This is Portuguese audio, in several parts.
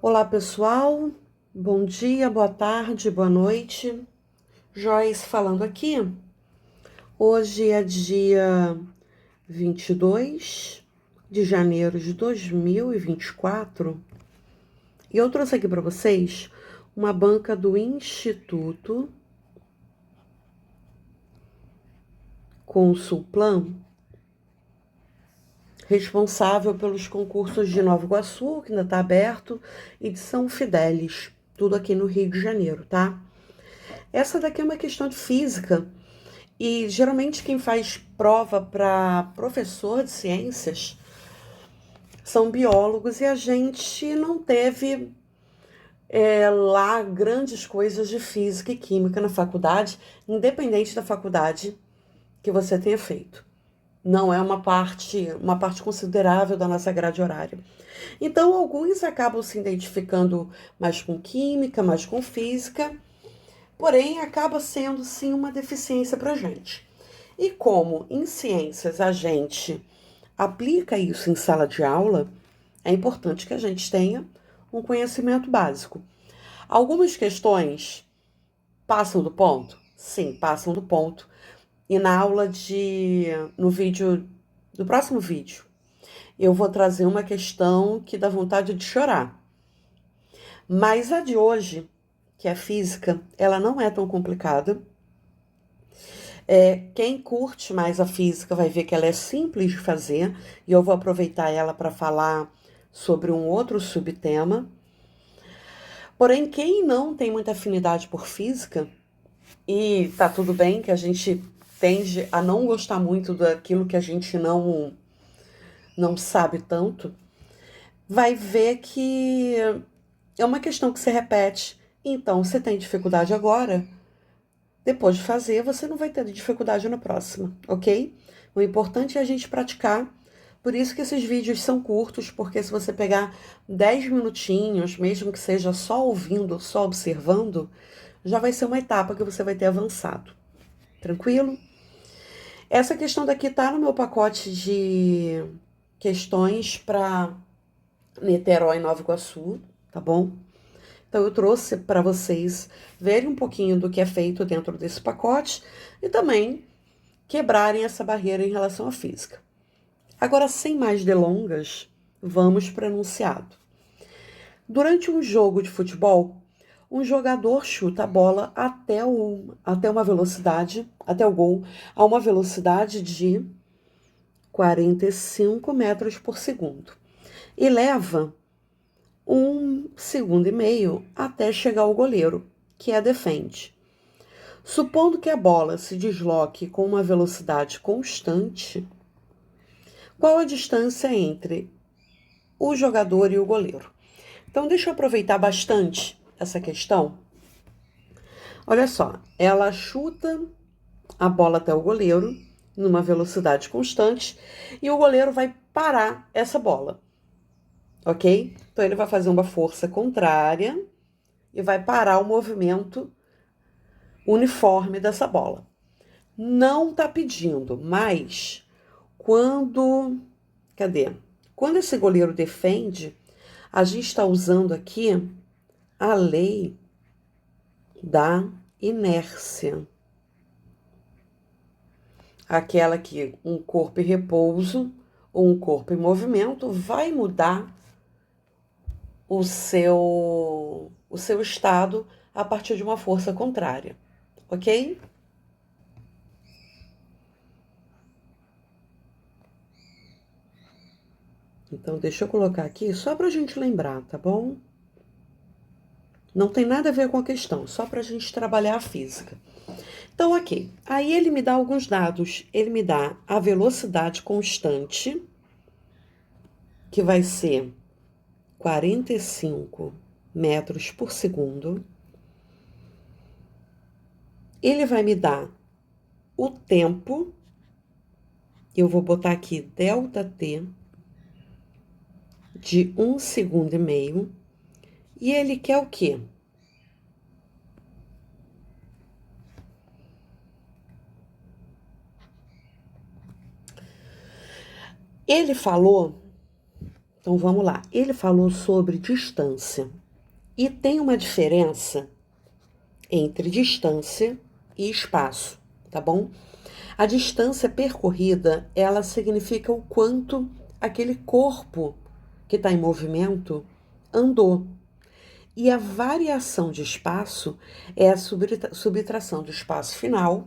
Olá, pessoal. Bom dia, boa tarde, boa noite. Joyce falando aqui. Hoje é dia 22 de janeiro de 2024 e eu trouxe aqui para vocês uma banca do Instituto Consulplan, responsável pelos concursos de Nova Iguaçu, que ainda está aberto, e de São Fidélis, tudo aqui no Rio de Janeiro, tá? Essa daqui é uma questão de física e geralmente quem faz prova para professor de ciências são biólogos e a gente não teve lá grandes coisas de física e química na faculdade, independente da faculdade que você tenha feito. Não é uma parte considerável da nossa grade horária. Então, alguns acabam se identificando mais com química, mais com física, porém acaba sendo sim uma deficiência para a gente. E como em ciências a gente aplica isso em sala de aula, é importante que a gente tenha um conhecimento básico. Algumas questões passam do ponto? Sim, passam do ponto. E no próximo vídeo, eu vou trazer uma questão que dá vontade de chorar. Mas a de hoje, que é física, ela não é tão complicada. Quem curte mais a física vai ver que ela é simples de fazer, e eu vou aproveitar ela para falar sobre um outro subtema. Porém, quem não tem muita afinidade por física, e tá tudo bem que a gente tende a não gostar muito daquilo que a gente não sabe tanto, vai ver que é uma questão que se repete. Então, se tem dificuldade agora, depois de fazer, você não vai ter dificuldade na próxima, ok? O importante é a gente praticar. Por isso que esses vídeos são curtos, porque se você pegar 10 minutinhos, mesmo que seja só ouvindo, só observando, já vai ser uma etapa que você vai ter avançado. Tranquilo? Essa questão daqui tá no meu pacote de questões para Niterói e Nova Iguaçu, tá bom? Então eu trouxe para vocês verem um pouquinho do que é feito dentro desse pacote e também quebrarem essa barreira em relação à física. Agora, sem mais delongas, vamos para o enunciado. Durante um jogo de futebol, um jogador chuta a bola até uma velocidade, até o gol, a uma velocidade de 45 metros por segundo e leva 1,5 segundo até chegar ao goleiro, que a defende. Supondo que a bola se desloque com uma velocidade constante, qual a distância entre o jogador e o goleiro? Então, deixa eu aproveitar bastante essa questão. Olha só, ela chuta a bola até o goleiro numa velocidade constante e o goleiro vai parar essa bola, ok? Então, ele vai fazer uma força contrária e vai parar o movimento uniforme dessa bola. Não tá pedindo, mas quando... Cadê? Quando esse goleiro defende, a gente está usando aqui a lei da inércia. Aquela que um corpo em repouso ou um corpo em movimento vai mudar o seu estado a partir de uma força contrária, ok? Então, deixa eu colocar aqui só para a gente lembrar, tá bom? Não tem nada a ver com a questão, só para a gente trabalhar a física. Então, ok. Aí ele me dá alguns dados. Ele me dá a velocidade constante, que vai ser 45 metros por segundo. Ele vai me dar o tempo, eu vou botar aqui ΔT, de 1,5 segundo. E ele quer o quê? Ele falou Então vamos lá. Ele falou sobre distância. E tem uma diferença entre distância e espaço, tá bom? A distância percorrida, ela significa o quanto aquele corpo que está em movimento andou. E a variação de espaço é a subtração do espaço final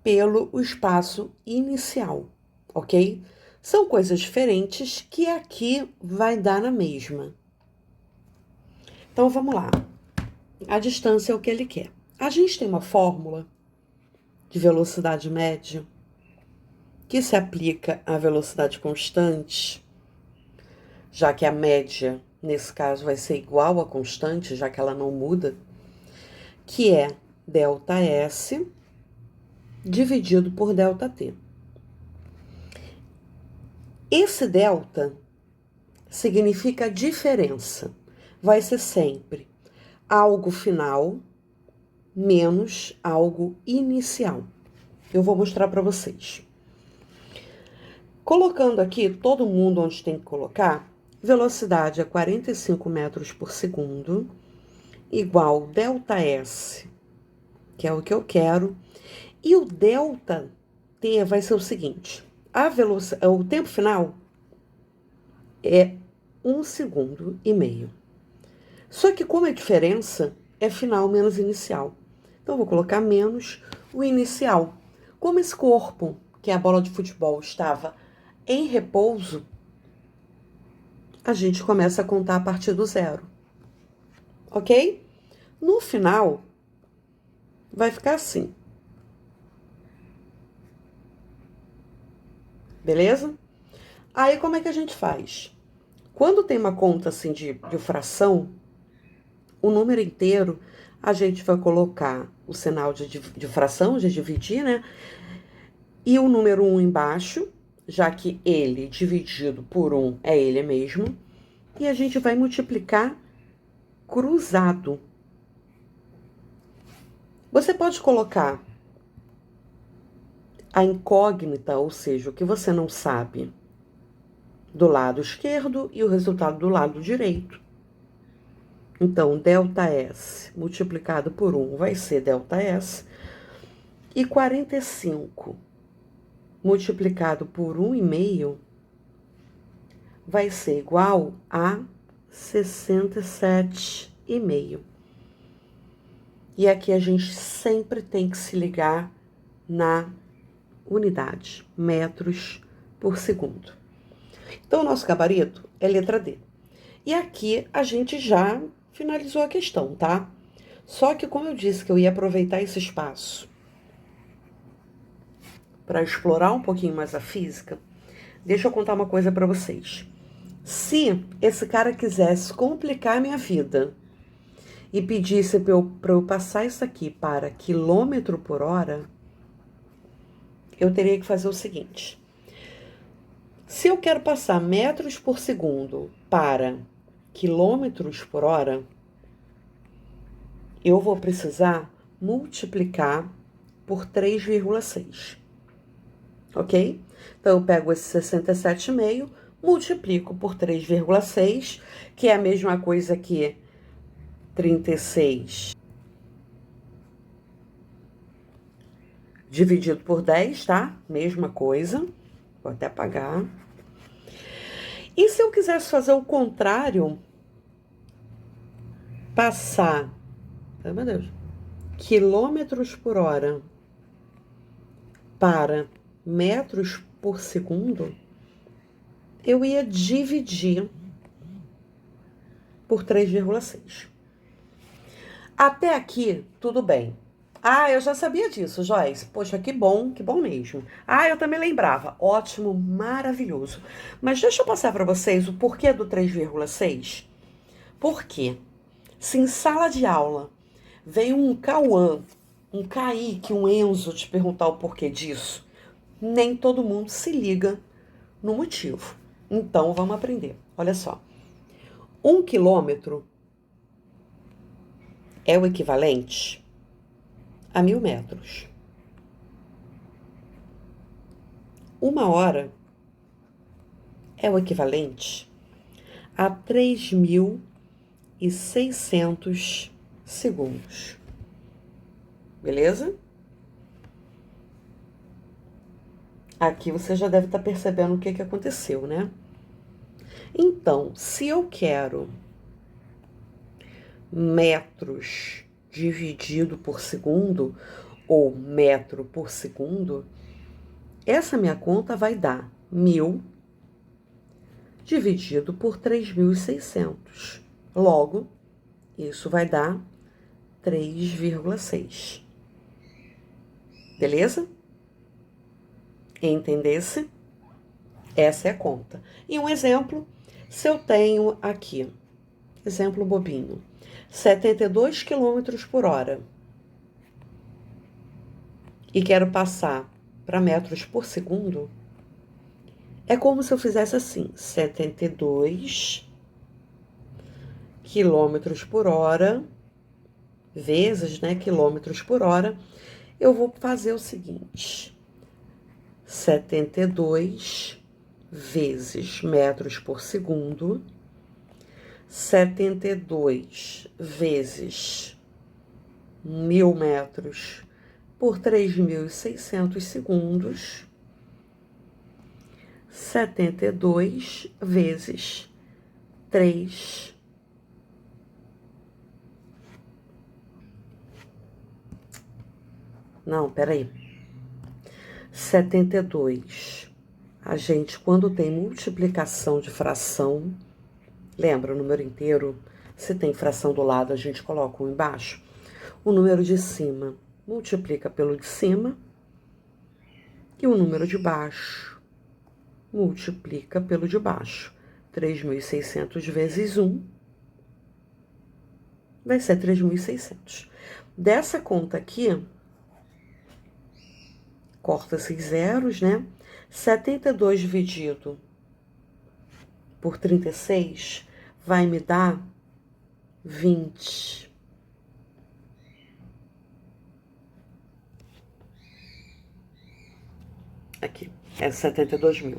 pelo espaço inicial, ok? São coisas diferentes que aqui vai dar na mesma. Então vamos lá. A distância é o que ele quer. A gente tem uma fórmula de velocidade média que se aplica à velocidade constante, já que a média, nesse caso, vai ser igual à constante, já que ela não muda, que é ΔS dividido por ΔT. Esse delta significa diferença. Vai ser sempre algo final menos algo inicial. Eu vou mostrar para vocês. Colocando aqui todo mundo onde tem que colocar, velocidade é 45 metros por segundo, igual ΔS, que é o que eu quero, e o ΔT vai ser o seguinte, o tempo final é 1,5 segundos. Só que como a diferença é final menos inicial, então eu vou colocar menos o inicial. Como esse corpo, que é a bola de futebol, estava em repouso, a gente começa a contar a partir do zero, ok? No final, vai ficar assim. Beleza? Aí, como é que a gente faz? Quando tem uma conta assim de fração, o número inteiro, a gente vai colocar o sinal de fração, de dividir, né? E o número 1 embaixo, já que ele dividido por 1 é ele mesmo. E a gente vai multiplicar cruzado. Você pode colocar a incógnita, ou seja, o que você não sabe, do lado esquerdo e o resultado do lado direito. Então, ΔS multiplicado por 1 vai ser ΔS. E 45 multiplicado por 1,5 vai ser igual a 67,5. E aqui a gente sempre tem que se ligar na unidade, metros por segundo. Então, o nosso gabarito é letra D. E aqui a gente já finalizou a questão, tá? Só que como eu disse que eu ia aproveitar esse espaço para explorar um pouquinho mais a física, deixa eu contar uma coisa para vocês. Se esse cara quisesse complicar a minha vida e pedisse para eu passar isso aqui para quilômetro por hora, eu teria que fazer o seguinte. Se eu quero passar metros por segundo para quilômetros por hora, eu vou precisar multiplicar por 3,6. Ok? Então, eu pego esse 67,5, multiplico por 3,6, que é a mesma coisa que 36 dividido por 10, tá? Mesma coisa. Vou até apagar. E se eu quisesse fazer o contrário, passar, ai meu Deus, quilômetros por hora para metros por segundo, eu ia dividir por 3,6. Até aqui, tudo bem. Ah, eu já sabia disso, Joyce. Poxa, que bom mesmo. Ah, eu também lembrava. Ótimo, maravilhoso. Mas deixa eu passar para vocês o porquê do 3,6. Por quê? Se em sala de aula vem um Cauã, um Kaique, um Enzo te perguntar o porquê disso, nem todo mundo se liga no motivo. Então, vamos aprender. Olha só. 1 quilômetro é o equivalente a 1.000 metros. 1 hora é o equivalente a 3.600 segundos. Beleza? Aqui você já deve estar percebendo o que aconteceu, né? Então, se eu quero metros dividido por segundo, ou metro por segundo, essa minha conta vai dar 1.000 dividido por 3.600. Logo, isso vai dar 3,6. Beleza? Entendesse? Essa é a conta. E um exemplo, se eu tenho aqui, exemplo bobinho, 72 quilômetros por hora e quero passar para metros por segundo, é como se eu fizesse assim, 72 quilômetros por hora vezes, né, quilômetros por hora, eu vou fazer o seguinte, 72 vezes metros por segundo, 72 vezes 1.000 metros por 3.600 segundos, 72 vezes 3. Não, peraí. 72. A gente, quando tem multiplicação de fração, lembra, o número inteiro, se tem fração do lado, a gente coloca um embaixo. O número de cima multiplica pelo de cima e o número de baixo multiplica pelo de baixo. 3.600 vezes 1 vai ser 3.600. Dessa conta aqui, corta esses zeros, né? 72 dividido por 36 vai me dar 20. Aqui, é 72.000.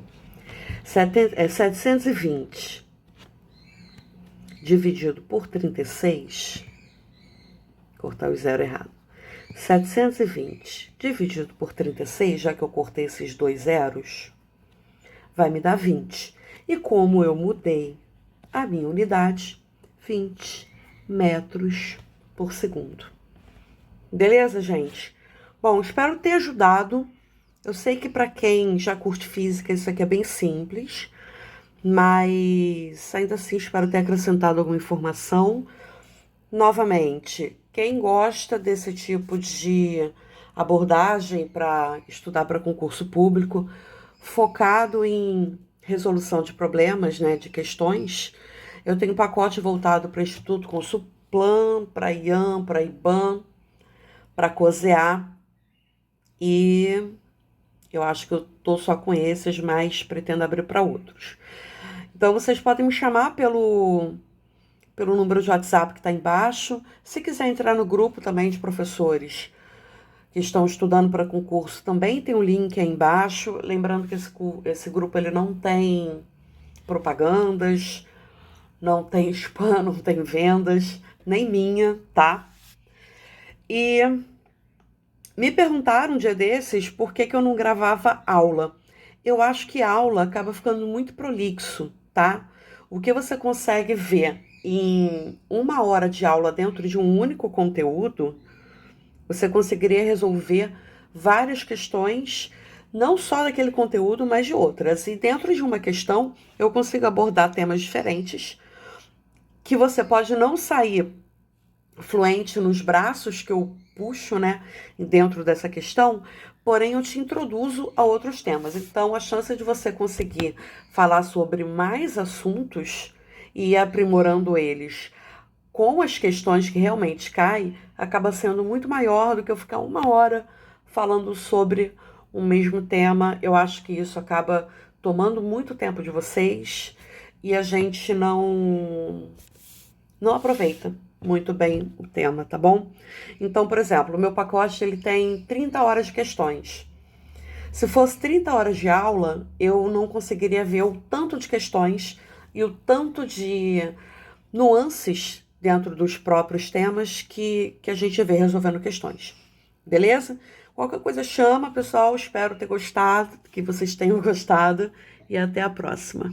720 dividido por 36, cortar o zero errado. 720 dividido por 36, já que eu cortei esses dois zeros, vai me dar 20. E como eu mudei a minha unidade, 20 metros por segundo. Beleza, gente? Bom, espero ter ajudado. Eu sei que para quem já curte física, isso aqui é bem simples, mas ainda assim espero ter acrescentado alguma informação. Novamente, quem gosta desse tipo de abordagem para estudar para concurso público, focado em resolução de problemas, né, de questões, eu tenho um pacote voltado para Instituto Consulplan, para IAM, para IBAM, para COSEA, e eu acho que eu tô só com esses, mas pretendo abrir para outros. Então, vocês podem me chamar pelo número de WhatsApp que está embaixo. Se quiser entrar no grupo também de professores que estão estudando para concurso, também tem um link aí embaixo. Lembrando que esse grupo ele não tem propagandas, não tem spam, não tem vendas, nem minha, tá? E me perguntaram um dia desses por que eu não gravava aula. Eu acho que a aula acaba ficando muito prolixo, tá? O que você consegue ver em 1 hora de aula dentro de um único conteúdo, você conseguiria resolver várias questões, não só daquele conteúdo, mas de outras. E dentro de uma questão, eu consigo abordar temas diferentes, que você pode não sair fluente nos braços que eu puxo, né, dentro dessa questão, porém eu te introduzo a outros temas. Então, a chance de você conseguir falar sobre mais assuntos e ir aprimorando eles com as questões que realmente caem, acaba sendo muito maior do que eu ficar 1 hora falando sobre o mesmo tema. Eu acho que isso acaba tomando muito tempo de vocês e a gente não aproveita muito bem o tema, tá bom? Então, por exemplo, o meu pacote ele tem 30 horas de questões. Se fosse 30 horas de aula, eu não conseguiria ver o tanto de questões e o tanto de nuances dentro dos próprios temas que a gente vê resolvendo questões. Beleza? Qualquer coisa chama, pessoal. Espero ter gostado, que vocês tenham gostado e até a próxima.